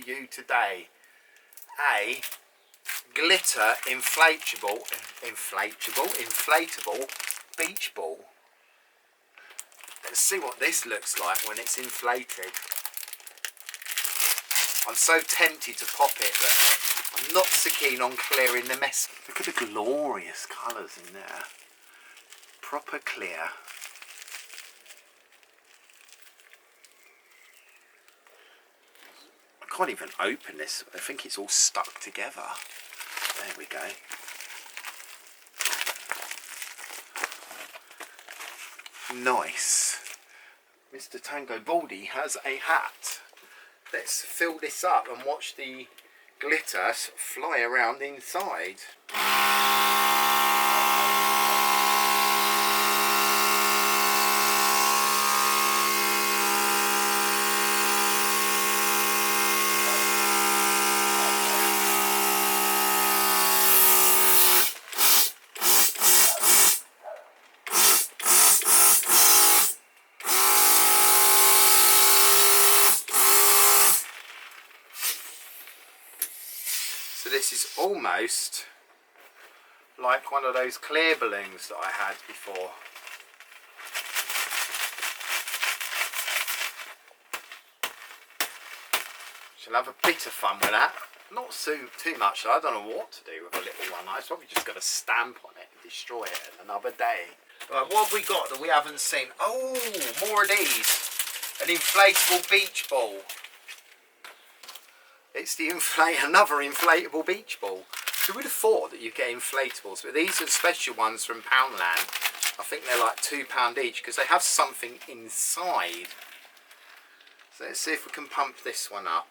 you today a glitter inflatable beach ball. Let's see what this looks like when it's inflated. I'm so tempted to pop it that I'm not so keen on clearing the mess. Look at the glorious colours in there. Proper clear. I can't even open this. I think it's all stuck together. There we go. Nice. Mr. Tangobaldy has a hat. Let's fill this up and watch the glitter fly around inside. So this is almost like one of those clear balloons that I had before. Shall have a bit of fun with that. Not too much. I don't know what to do with a little one. I've probably just got to stamp on it and destroy it in another day. Right, what have we got that we haven't seen? Oh, more of these. An inflatable beach ball. It's the another inflatable beach ball. Who would have thought that you get inflatables? But these are special ones from Poundland. I think they're like £2 each because they have something inside. So let's see if we can pump this one up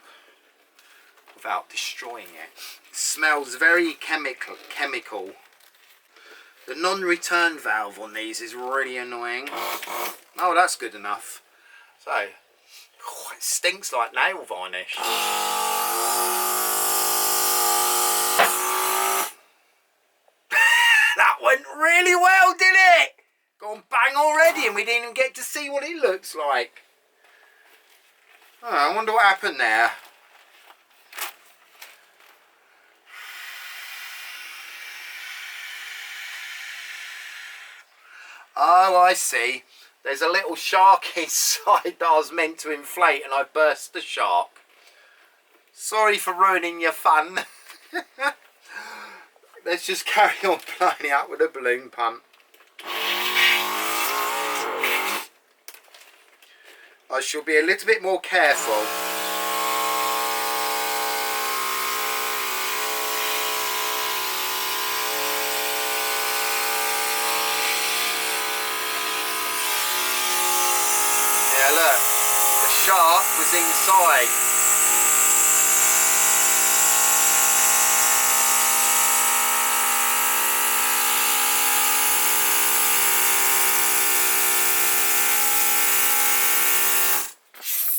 without destroying it. It smells very chemical. The non-return valve on these is really annoying. Oh, that's good enough. So, oh, it stinks like nail varnish. That went really well, didn't it? Gone bang already and we didn't even get to see what it looks like. Oh, I wonder what happened there. Oh, I see. There's a little shark inside that I was meant to inflate and I burst the shark. Sorry for ruining your fun. Let's just carry on blowing it up with a balloon pump. I shall be a little bit more careful. Yeah, look, the shark was inside.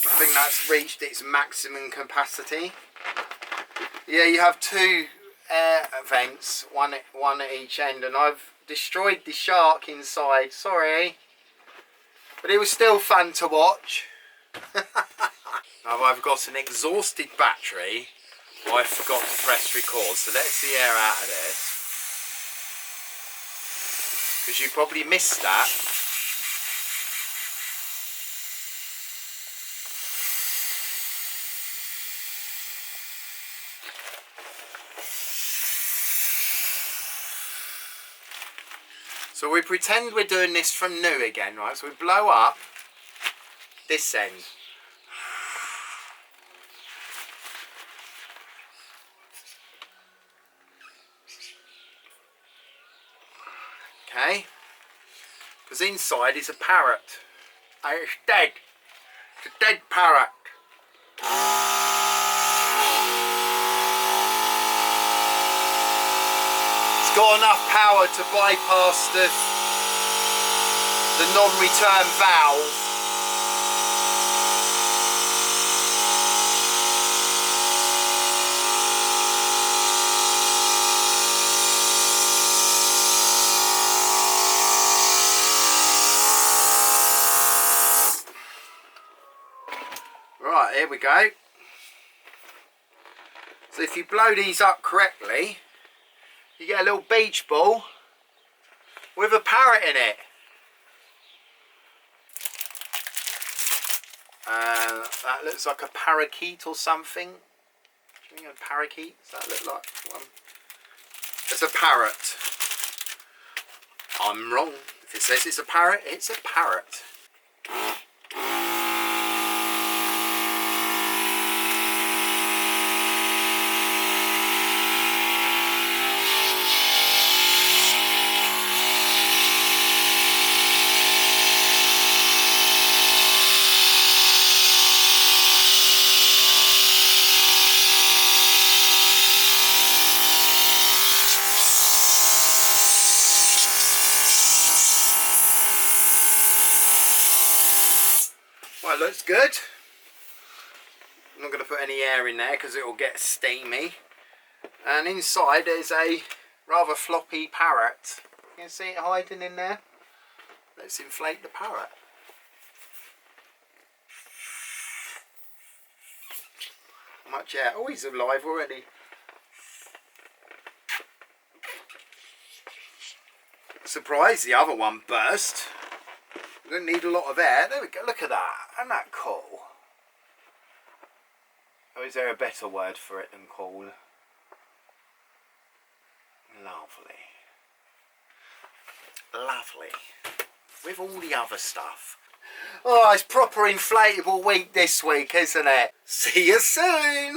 I think that's reached its maximum capacity. Yeah, you have two air vents, one at each end, and I've destroyed the shark inside, sorry. But it was still fun to watch. Now I've got an exhausted battery. I forgot to press record, so let's the air out of this. Because you probably missed that. So we pretend we're doing this from new again, right? So we blow up this end. Okay? Because inside is a parrot. And it's dead. It's a dead parrot. Got enough power to bypass the non-return valve. Right, here we go. So if you blow these up correctly, you get a little beach ball with a parrot in it. That looks like a parakeet or something. Do you think a parakeet? Does that look like one? It's a parrot. I'm wrong. If it says it's a parrot, it's a parrot. Well, it looks good. I'm not going to put any air in there because it will get steamy. And inside there's a rather floppy parrot. You can see it hiding in there. Let's inflate the parrot. Much air. Oh, he's alive already. Surprised the other one burst. We don't need a lot of air. There we go. Look at that. Isn't that cool? Or is there a better word for it than cool? Lovely. Lovely. With all the other stuff. Oh, it's proper inflatable week this week, isn't it? See you soon.